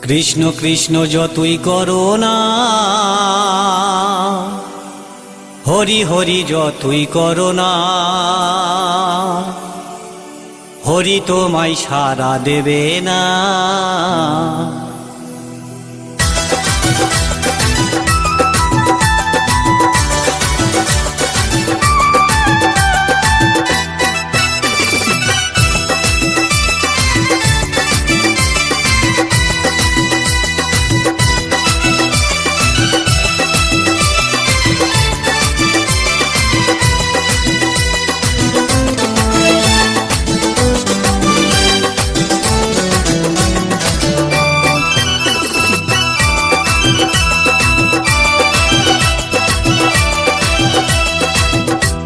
কৃষ্ণ কৃষ্ণ যতই করো না, হরি হরি যতই করো না, হরি তোমায় সাড়া দেবে না।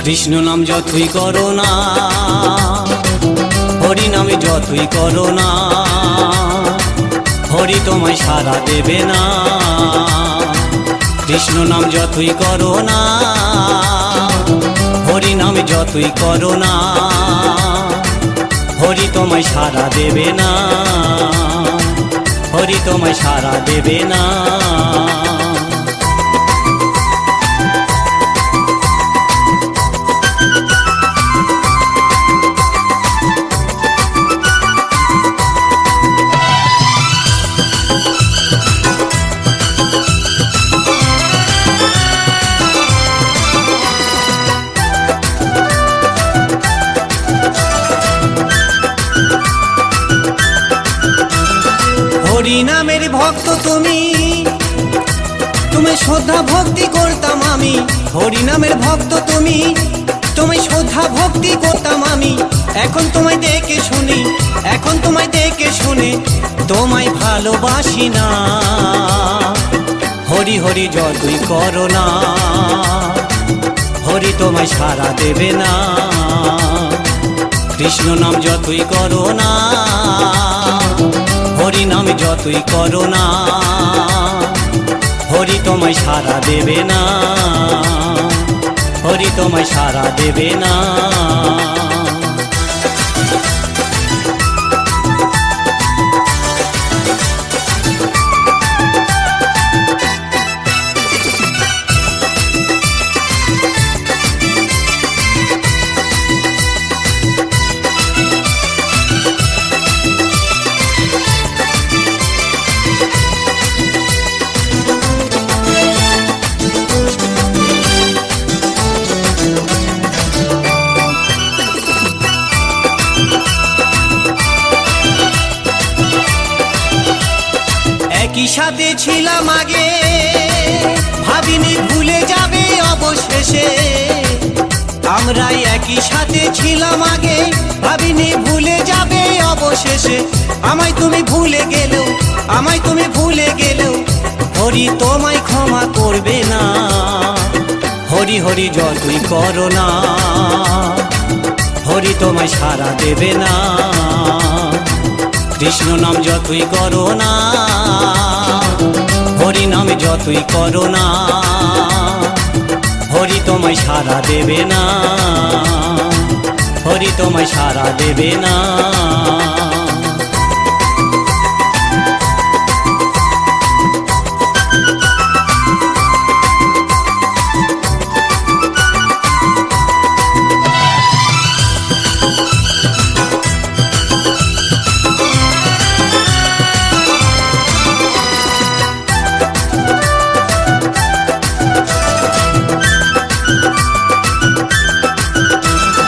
কৃষ্ণ নাম যতই করো না, হরি নামে যতই করো না, হরি তোমায় সাড়া দেবে না। কৃষ্ণ নাম যতই করো না, হরি নামে যতই করো না, হরি তোমায় সাড়া দেবে না, হরি তোমায় সাড়া দেবে না। হরি নামের ভক্ত তুমি, তুমি শ্রদ্ধা ভক্তি করতাম আমি। হরি নামের ভক্ত তুমি, তুমি শ্রদ্ধা ভক্তি করতাম আমি। এখন তোমায় দেখে শুনি, এখন তোমায় দেখে শুনে তোমায় ভালোবাসি না। হরি হরি যতই করো না, হরি তোমায় সাড়া দেবে না। কৃষ্ণ নাম যতই করো না, হরি নাম যতই করো না, হরি তোমায় সাড়া দেবে না, হরি তোমায় সাড়া দেবে না। একই সাথে ছিলাম আগে, ভাবিনি ভুলে যাবে অবশেষে। আমরা একই সাথে ছিলাম আগে, ভাবিনি ভুলে যাবে অবশেষে। আমায় তুমি ভুলে গেলেও, আমায় তুমি ভুলে গেলেও, হরি তোমায় ক্ষমা করবে না। হরি হরি যতই করো না, হরি তোমায় সাড়া দেবে না। কৃষ্ণ নাম যতই করো না, হরি নাম যতই করো না, হরি তোমায় সাড়া দেবে না, হরি তোমায় সাড়া দেবে না।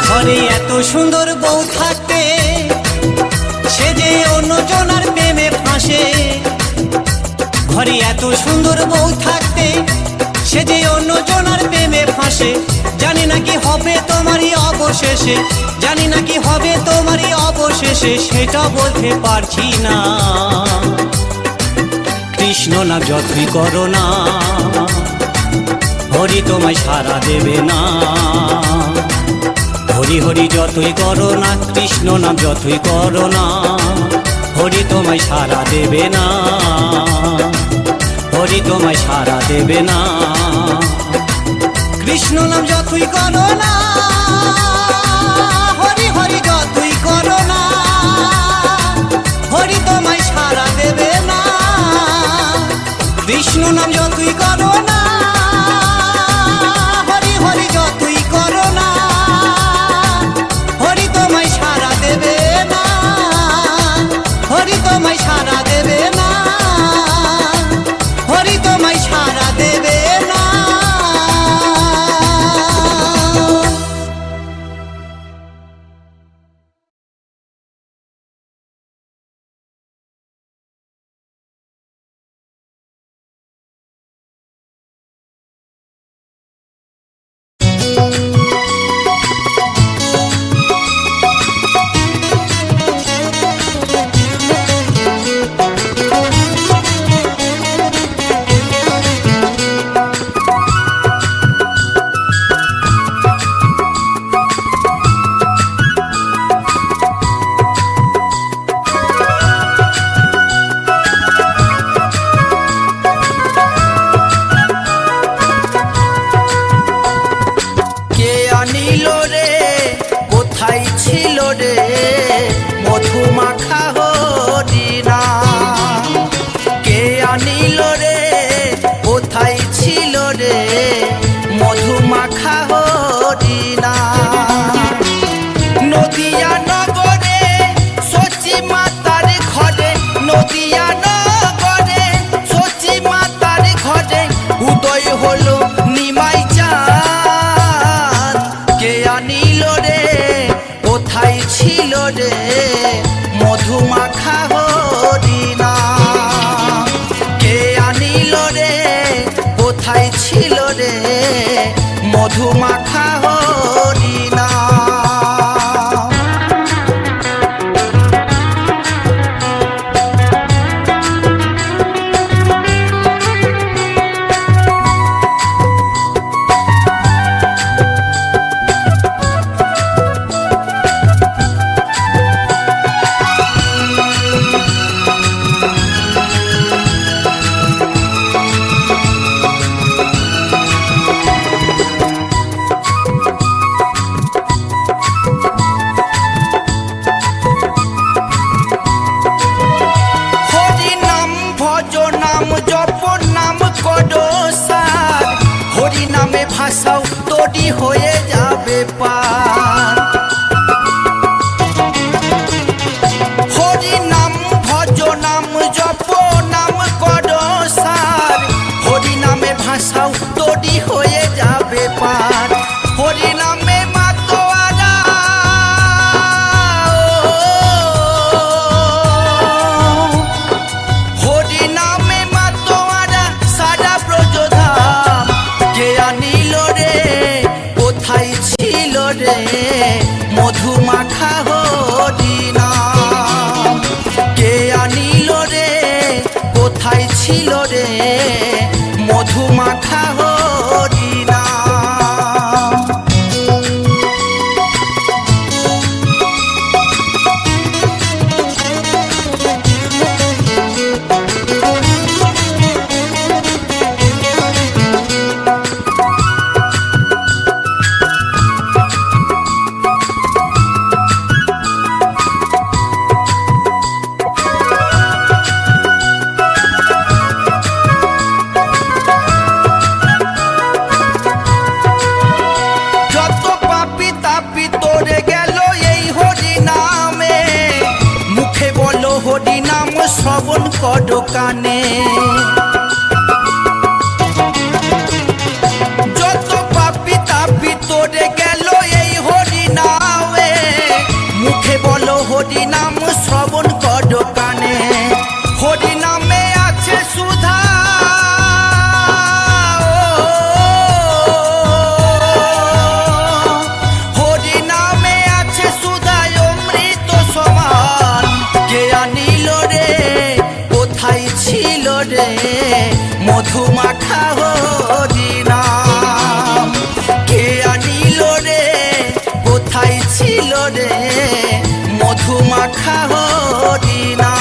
ঘরে এত সুন্দর বউ থাকতে, সে যে অন্যজনার প্রেমে ফাঁসে। ঘরে এত সুন্দর বউ থাকতে, সে যে অন্যজনার প্রেমে ফাঁসে। জানি না কি হবে তোমারই অবশেষে, জানি না কি হবে তোমারই অবশেষে, সেটা বলতে পারছি না। কৃষ্ণ নাম যতই করো না, হরি তোমায় সাড়া দেবে না। হরি হরি যতই করো না, কৃষ্ণ নাম যতই করো না, হরি তোমায় সাড়া দেবে না, হরি তোমায় সাড়া দেবে না। কৃষ্ণ নাম যতই করো না, হরি হরি যতই করো না, হরি তোমায় সাড়া দেবে না। বিষ্ণু নাম যতই করো না, হরি হরি যতই করো না, হরি তোমায় সারা দেবে না, হরি তোমায় সারা দেবে না, হরি তোমায় সারা দেবে না। মধুমাখা হরিনাম কে আনিল রে, কোথায় ছিল রে মধুমাখা হরিনাম। ভাষাও তৈরি হয়ে যাবে পার। হরি নাম ভজ নাম জপ নাম কর সার, হরি নামে ভাষাও তৈরি হয়ে যাবে পার। হরি নামে মাতোয়ারা হরি নামে মাতোয়ারা সারা ব্রজধাম কে আনিল রে, কোথায় ছিল রে মধুমাখা হরিনাম। কে আনিল রে, কোথায় ছিল রে মধুমাখা হরিনাম। শ্রবণ কর কানে, যত পাপি তাপি তোরে গেল এই হরি নামে, মুখে বলো হরি নাম শ্রবণ কর কানে। হরি নামে আছে সুধা হরি নামে আছে সুধা অমৃত সমান। কে আনিল রে, কোথায় ছিল রে মধুমাখা হরিনাম। কে আনিল রে, কোথায় ছিল রে মধুমাখা হরিনাম।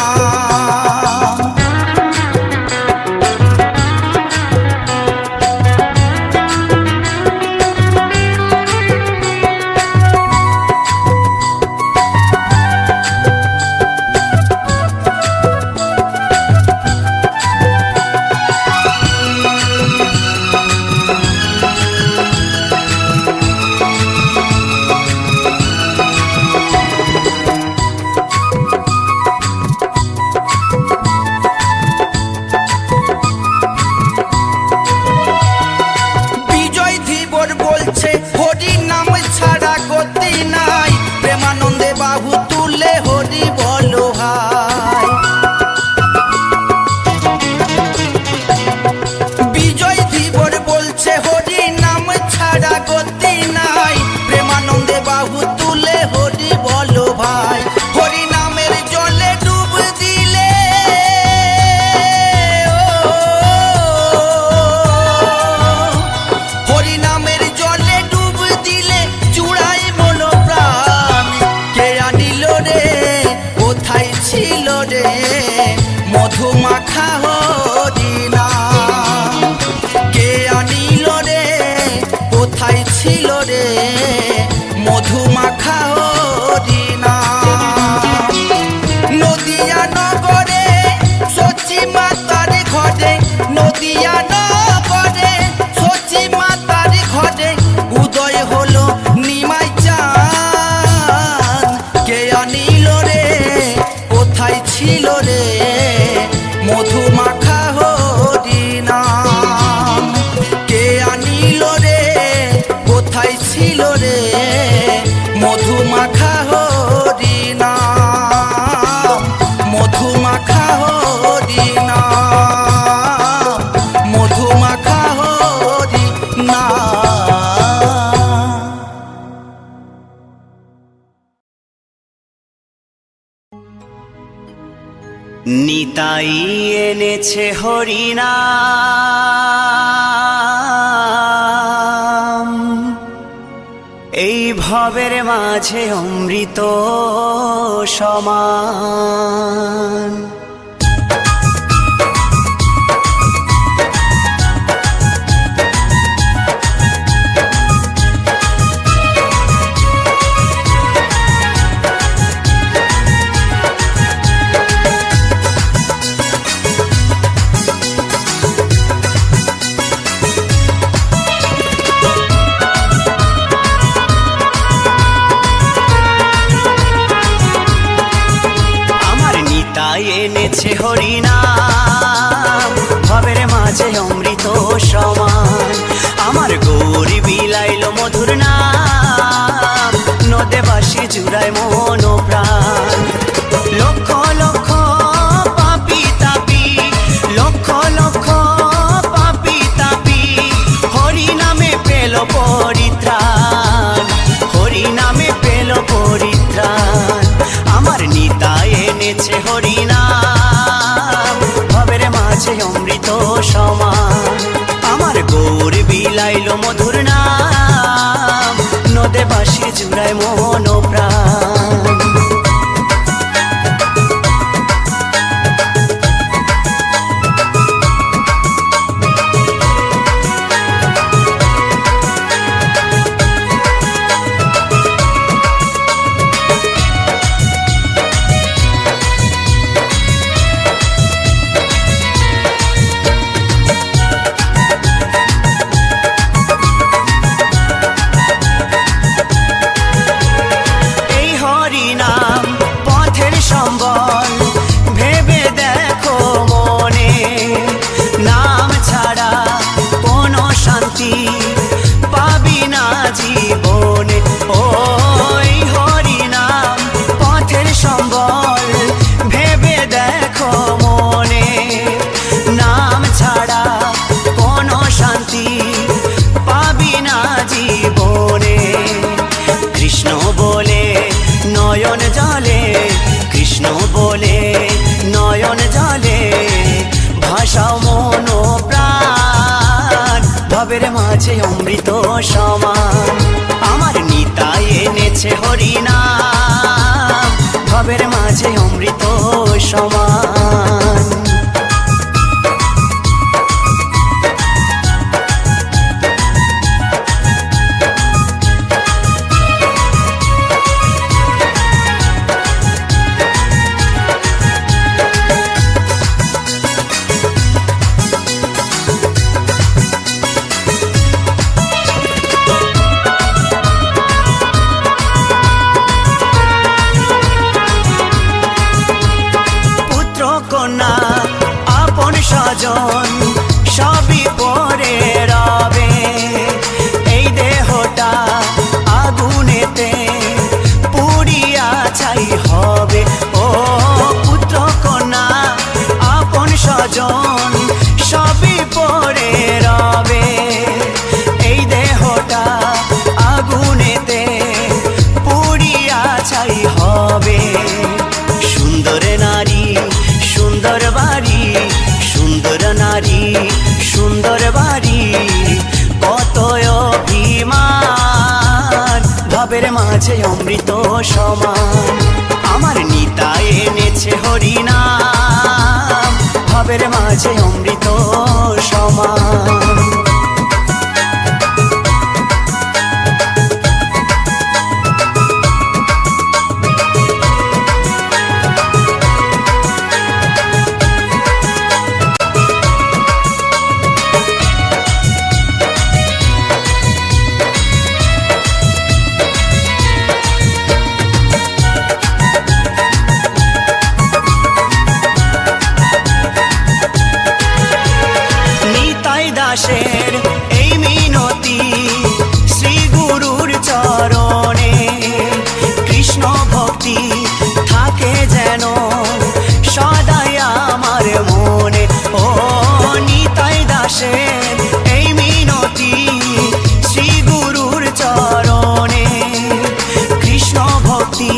মাখা হরিনাম। কে আনিল রে কোথায় ছিল রে মধু মাখা হরিনাম। নদিয়া নগরে সচি মাতার ঘরে, নদিয়া নগরে সচি মাতার ঘরে উদয় হলো নিমাই চাঁদ। কে আনিল রে কোথায় ছিল রে মধু মাখা হরিনাম। কে আনিল রে কোথায় ছিল রে মধু মাখা হরিনাম। মধু মাখা হরিনাম, মধু মাখা হরিনাম। নিতাই এনেছে হরিনাম, এই ভবের মাঝে অমৃত সমান। এনেছে হরিনাম, ভবের মাঝে অমৃত সমান। আমার গৌরী বিলাইল মধুর নাম, নদে বাসি জুড়ায় মন প্রাণ। লক্ষ লক্ষ পাপি তাপি, লক্ষ লক্ষ পাপি তাপি হরিনামে পেল পরিত্রাণ, হরিনামে পেল পরিত্রাণ। আমার নিতাই এনেছে হরিনাম, ভবের মাঝে অমৃত সমান। আমার গৌর বিলাইল মধুর নাম, নদে বাসি জুড়ায় মন প্রাণ। জীবনে ওই হরিনাম পথের সম্বল, ভেবে দেখো মনে। নাম ছাড়া কোনো শান্তি পাবি না জীবনে। কৃষ্ণ বলে নয়ন জলে, কৃষ্ণ বলে নয়ন জলে ভাষাও মন প্রাণ, ভবের মাঝে অমৃত সমান। আমার নিতাই এনেছে হরিনাম, ভবের মাঝে অমৃত সমান। আপন স্বজন সবই পরে রবে, এই দেহটা আগুনেতে পুড়িয়া ছাই হবে। ও পুত্র কন্যা আপন স্বজন সবই পরে রবে, এই দেহটা আগুনেতে পুড়িয়া ছাই হবে। সুন্দর নারী সুন্দর বাড়ি, সুন্দর নারী সুন্দর বাড়ি, কত অভিমান, ভবের মাঝে অমৃত সমান। আমার নিতাই এনেছে হরিনাম, ভবের মাঝে অমৃত সমান। দাসের এই মিনতি শ্রী গুরুর চরণে, কৃষ্ণ ভক্তি থাকে যেন সদাই আমার মনে। ও নিতাই দাসের এই মিনতি শ্রী গুরুর চরণে, কৃষ্ণ ভক্তি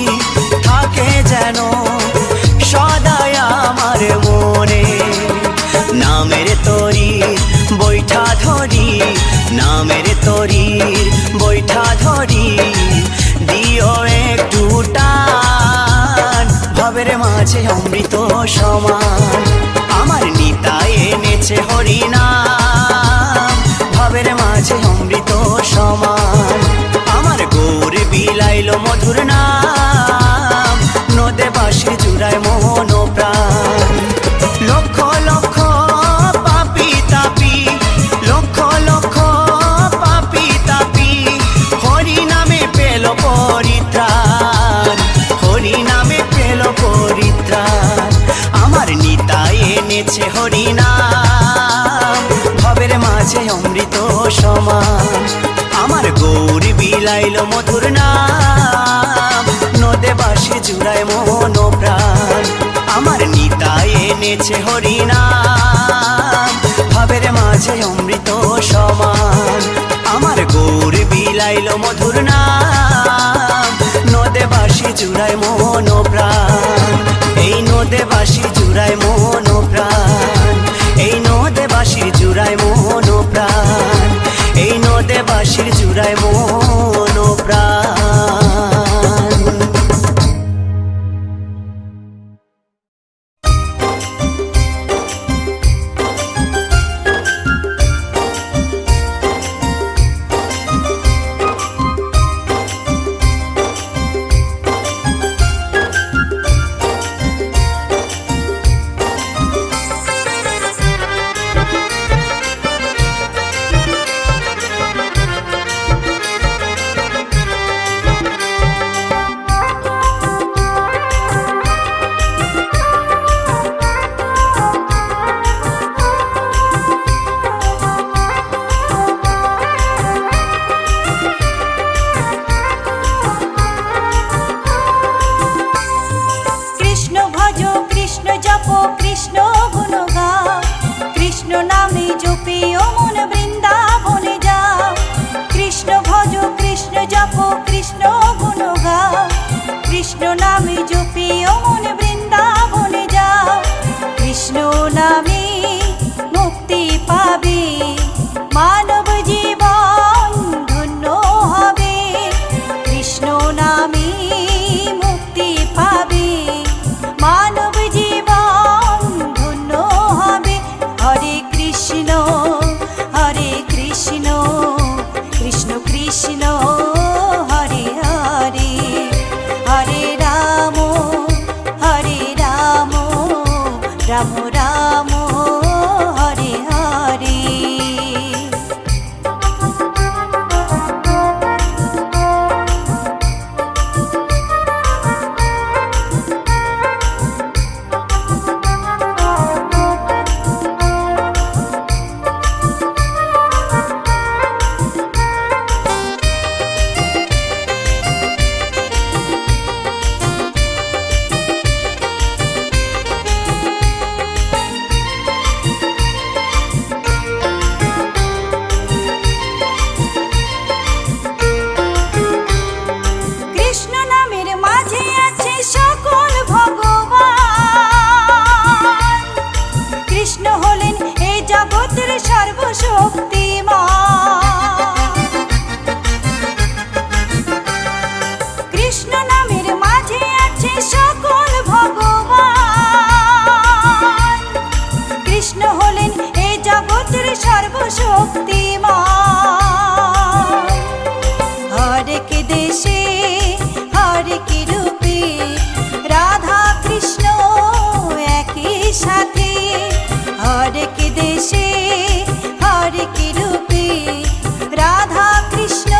থাকে যেন সদাই আমার মনে। নামের তরি বৈঠা ধরি, নামের তরির বৈঠা ধরি, দিও একটু টান ভবের মাঝে অমৃত সমান। আমার নিতাই এনেছে হরিনাম ভবের মাঝে অমৃত সমান। আমার গৌর বিলাইল মধুর নাম, নদে বাঁশি জুড়ায় মোহন প্রাণ। লক্ষ লক্ষ পাপি তাপি, লক্ষ লক্ষ পাপি তাপি, হরি নামে পেল পরিত্রাণ, হরি নামে পেল পরিত্রাণ। আমার নিতাই এনেছে হরিনাম ভবের মাঝে অমৃত সমান। আমার গৌর বিলাইল মধুর নাম, নদে বাঁশি জুড়ায় মোহন প্রাণ। আমার নিতাই এনেছে হরিনাম ভবের মাঝে অমৃত সমান। আমার গৌর বিলাইল মধুর নাম, নদে বাঁশি জুড়ায় মোহন প্রাণ। এই নদে বাঁশি জুড়ায় মোহন প্রাণ, এই নদে বাঁশির জুড়ায় মোহন প্রাণ, এই নদে বাঁশির জুড়ায় মোহন প্রাণ। কৃষ্ণ হলেন এই জগতের সর্বশক্তিমান। হরেক দেশে হরেক রূপে রাধা কৃষ্ণ একই সাথে। হরেক দেশে হরেক রূপে রাধা কৃষ্ণ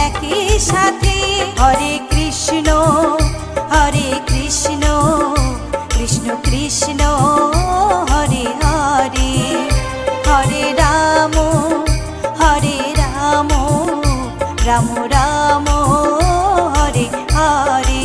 একই সাথে। হরে কৃষ্ণ কৃষ্ণ কৃষ্ণ হরে হরে, হরে রাম রাম রাম হরে হরে।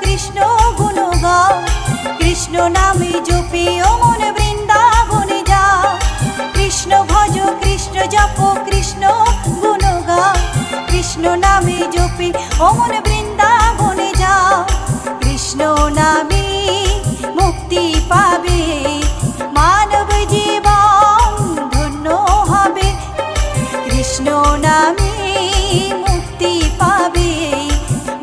কৃষ্ণ গুণ গাও, কৃষ্ণ নামে জপে ও মন বৃন্দাবনে যাও। কৃষ্ণ ভজ কৃষ্ণ জপ কৃষ্ণ গুণ গাও, কৃষ্ণ নামে জপে ও মন বৃন্দাবনে যাও। কৃষ্ণ নামে মুক্তি পাবে মানব জীবন ধন্য হবে। কৃষ্ণ নামে মুক্তি পাবে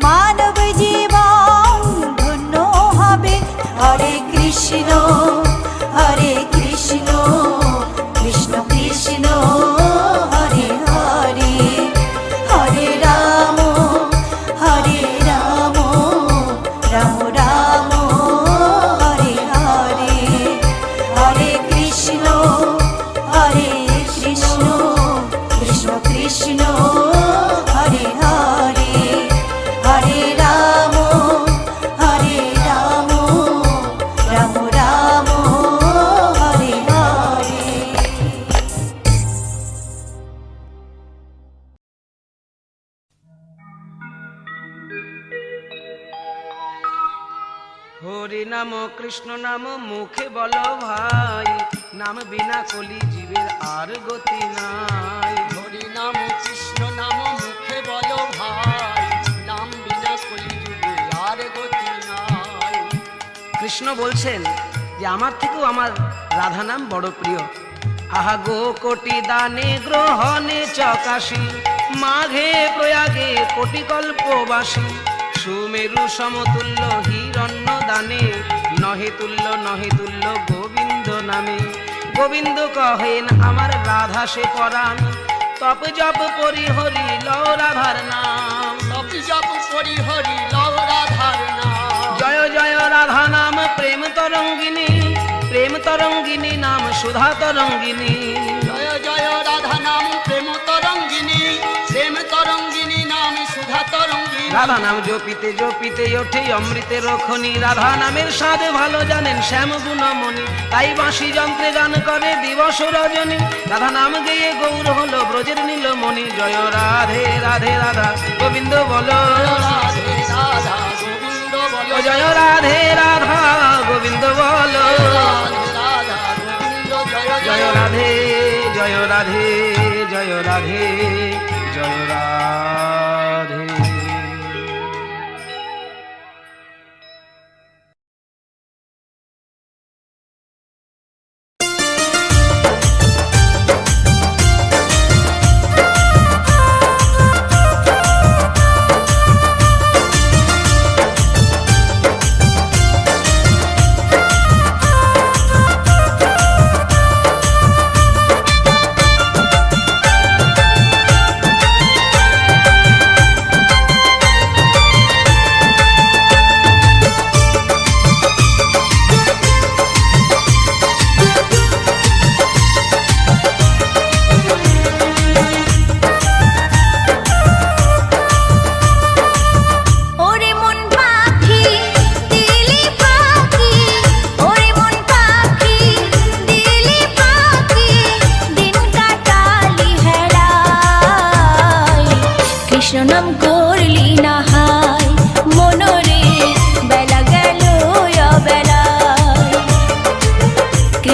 মানব জীবন ধন্য হবে। হরে কৃষ্ণ কৃষ্ণ কৃষ্ণ হরে হরে, হরে রাম রাম রাম হরে হরে। হরে কৃষ্ণ কৃষ্ণ কৃষ্ণ হরে হরে, হরে রাম রাম রাম হরে হরে। হরি নাম কৃষ্ণ নাম মুখে বলো ভাই, নাম বিনা কলি জীবের আর গতি নাই। হরি নাম কৃষ্ণ নাম মুখে বলো ভাই, নাম বিনা কলি যুগে আর গতি নাই। কৃষ্ণ বলছেন যে আমার থেকেও আমার রাধা নাম বড় প্রিয়। আহা গো কোটি দানে গ্রহণে চকাশি, মাঘে প্রয়াগে কোটি কল্পবাসী। সুমেরু সমতুল্য হিরণ্য দানে, নহে তুল্য গোবিন্দ নামে। গোবিন্দ কহেন আমার রাধা সে পরাণ, তপ জপ পরি হরি লও রাধার নাম। তপি জপ করি হরি লও রাধার নাম। জয় জয় রাধা নাম প্রেম তরঙ্গিনী, প্রেম তরঙ্গিনী নাম সুধা তরঙ্গিনী। জয় জয় রাধা নাম প্রেম তরঙ্গিনী, প্রেম তরঙ্গিনী নাম সুধা তরঙ্গিনী। রাধা নাম জপিতে জপিতে ওঠে অমৃতের খনি, রাধা নামের স্বাদ ভালো জানেন শ্যাম গুণমণি। তাই বাঁশি যন্ত্রে গান করে দিবস রজনী, রাধা নাম গেয়ে গৌর হলো ব্রজের নীলমণি। জয় রাধে রাধে রাধা গোবিন্দ বলো, রাধে রাধা গোবিন্দ বলো। জয় রাধে রাধা গোবিন্দ বলো। রাধে রাধা গোবিন্দ জয় জয় রাধে জয় রাধে জয় রাধে জয় রাধে।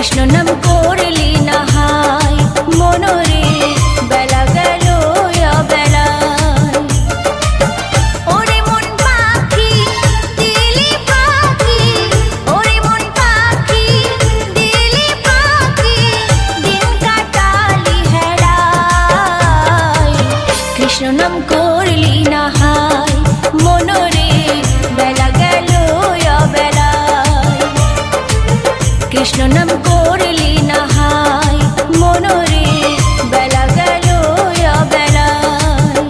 কৃষ্ণ নাম করলি না হাই মনরে বেলা গেল বেলায় ওরে মন পাখি দিলি পাখি ওরে মন পাখি দিলি পাখি দিন কাটালি হেরায় কৃষ্ণ নাম করলি না হাই মনরে বেলা গেল বেলায় কৃষ্ণ নাম করলি না হাই মনরে বেলা গেল বেলায়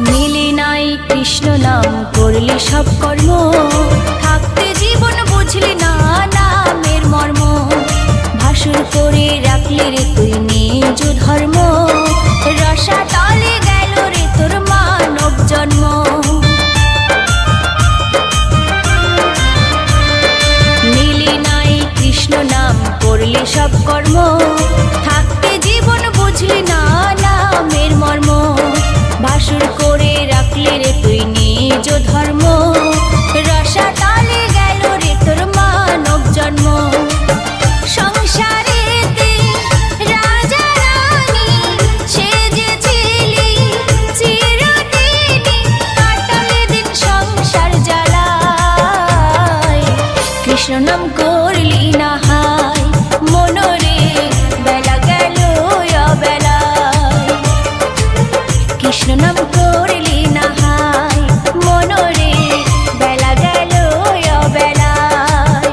মিলি নাই কৃষ্ণ নাম করলি সব কর্ম থাকতে জীবন বুঝলি না নামের মর্ম ভাসুর করে রাখলি রে তুই নিজ ধর্ম রসা তলে গেল রে তোর মানব জন্ম মিলি নাই কৃষ্ণ নাম করলি সব কর্ম থাকতে জীবন বুঝলি না নামের মর্ম ভাসুর করে রাখলি রে তুই নিজ ধর্ম রসা তালে গেল রে তোর মানব জন্ম সংসারেতে রাজা রানী সেজেছিলি চিরদিনই কাটালে দিন সংসার জ্বালায় কৃষ্ণ নাম করলি না হাই মনরে বেলা গেল বেলায় কৃষ্ণ নাম করলি না হাই মনরে বেলা গেল বেলায়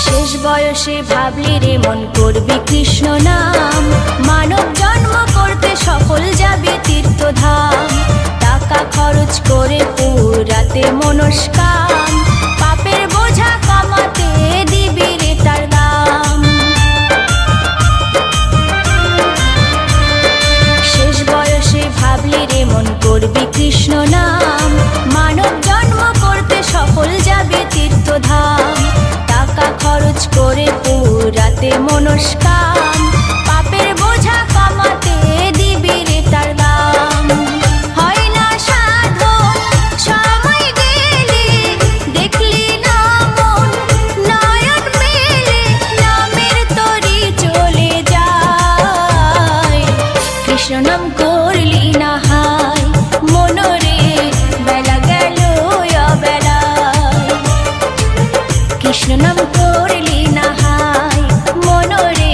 শেষ বয়সে ভাবলি রে মন করবি কৃষ্ণ নাম মানব জন্ম করতে সফল যাবে তীর্থধাম টাকা খরচ করে পুরাতে মনস্কাম পাপের বোঝা কামাতে দিবি রে তার দাম শেষ বয়সে ভাবলি রে মন করবি কৃষ্ণ নাম মানব জন্ম করতে সফল যাবে তীর্থধাম টাকা খরচ করে পুরাতে মনস্কাম পাপের বোঝা কামাতে দিবি রে তার দাম হয় না সাধন সময় গেলে দেখলি না মন নয়ন মেলে নামের তরি চলে যায় কৃষ্ণ নাম করলি না হাই মনরে বেলা গেল বেলায় কৃষ্ণ নাম করলি না হাই মনরে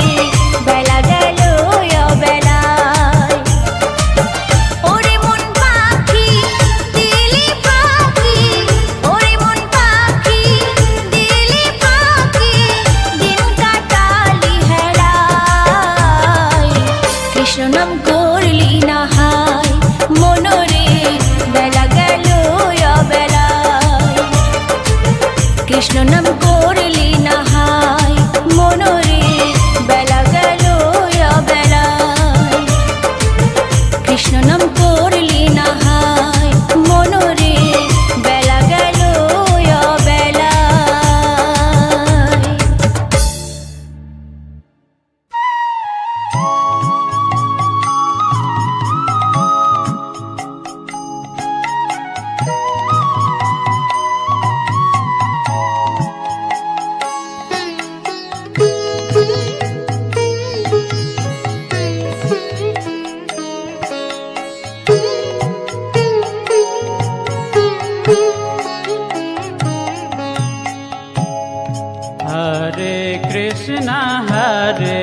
কৃষ্ণ হরে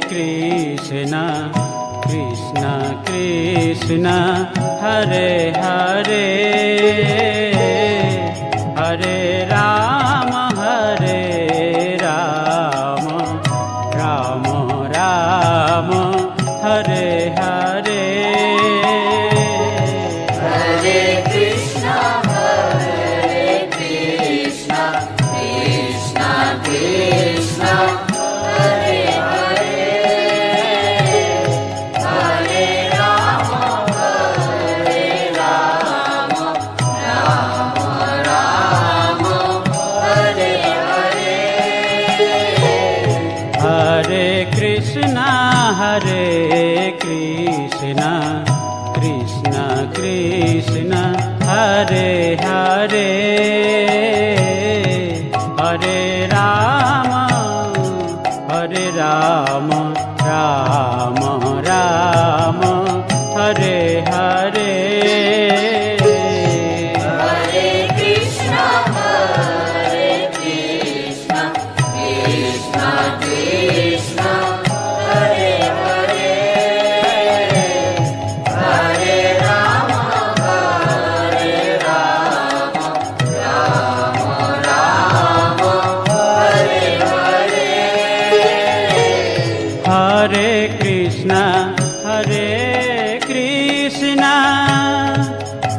কৃষ্ণ কৃষ্ণ কৃষ্ণ হরে হরে হরে রাম রাম রাম হরে হরে হরে কৃষ্ণ কৃষ্ণ কৃষ্ণ হরে হরে হরে রাম রাম রাম হরে হরে হরে কৃষ্ণ কৃষ্ণ কৃষ্ণ হরে হরে হরে রাম রাম রাম হরে হরে হরে কৃষ্ণ কৃষ্ণ কৃষ্ণ হরে হরে হরে রাম রাম হরে হরে হরে কৃষ্ণ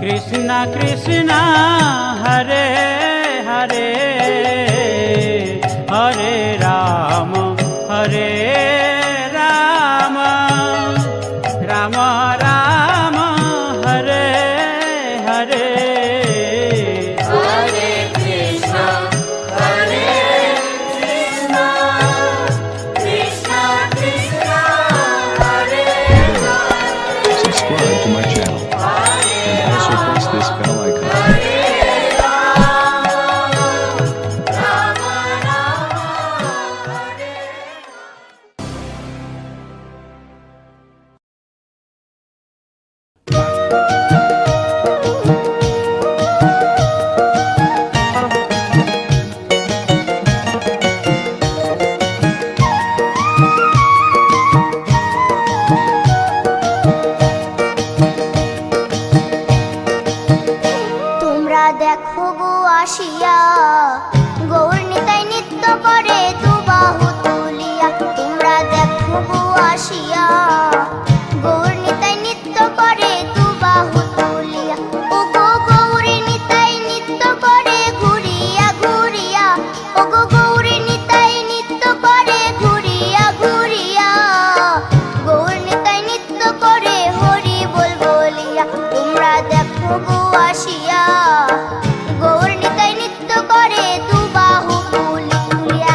কৃষ্ণ কৃষ্ণ হরে হরে হরে রাম রাম রাম হরে হরে হরে কৃষ্ণ কৃষ্ণ কৃষ্ণ হরে Subscribe to my channel and also press this bell icon. তোমরা দেখো গো আসিয়া গৌর নিতাই নৃত্য করে দুবাহু তুলিয়া। তোমরা দেখো গো আসিয়া গৌর নিতাই নৃত্য করে দুবাহু তুলিয়া। ও গো গৌরী নিতাই নৃত্য করে ঘুরিয়া ঘুরিয়া। ও গো গৌরী নিতাই নৃত্য করে ঘুরিয়া ঘুরিয়া। গৌর নিতাই নৃত্য করে হরি বল বলিয়া। তোমরা দেখো গো আসিয়া গৌর নিতাই নৃত্য করে দুবাহু তুলিয়া।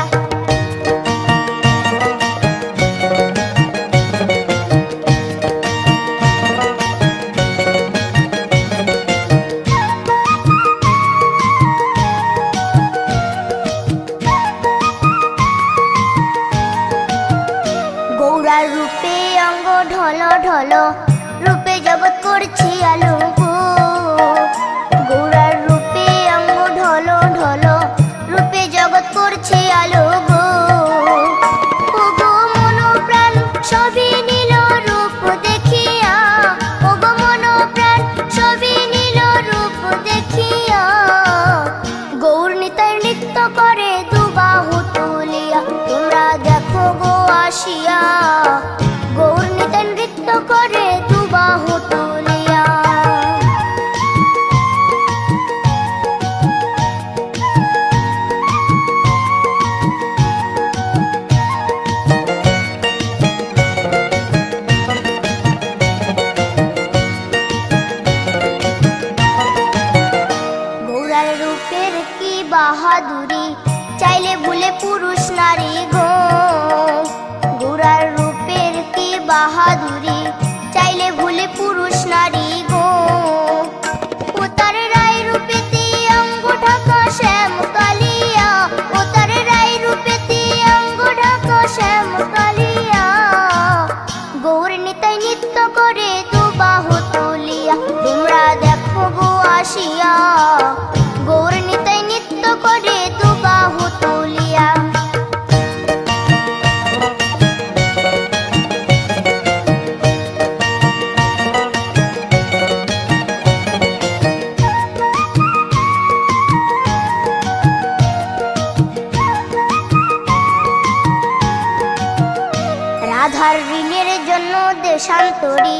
গৌরার রূপে অঙ্গ ঢল ঢল রূপে জগৎ করছি আলো গো। গৌরার রূপে অঙ্গ ঢল ঢল রূপে জগৎ করছি আলো গো। ও গো মন প্রাণ সবই নীল রূপ দেখিয়া। ও গো মন প্রাণ সবই নীল রূপ দেখিয়া। গৌর নিতাই নৃত্য করে দুবাহু তুলিয়া। তোমরা দেখো গো আসিয়া গৌর নিতাই নৃত্য করে দুবাহু তুলিয়া। গৌরার রূপের কি বাহাদুরি চাইলে ভুলে পুরুষ নারী গো। গৌরার রূপের কি বাহাদুরি চাইলে ভুলে পুরুষ নারী গো। ও তার রায় রূপেতে অঙ্গ ঢাকা শ্যাম কালিয়া। ও তার রায় রূপেতে অঙ্গ ঢাকা শ্যাম কালিয়া। গৌর নিতাই নৃত্য করে দুবাহু তুলিয়া। তোমরা দেখো গো আসিয়া গৌর নিতাই নৃত্য করে দুবাহু তুলিয়া। শান্তরি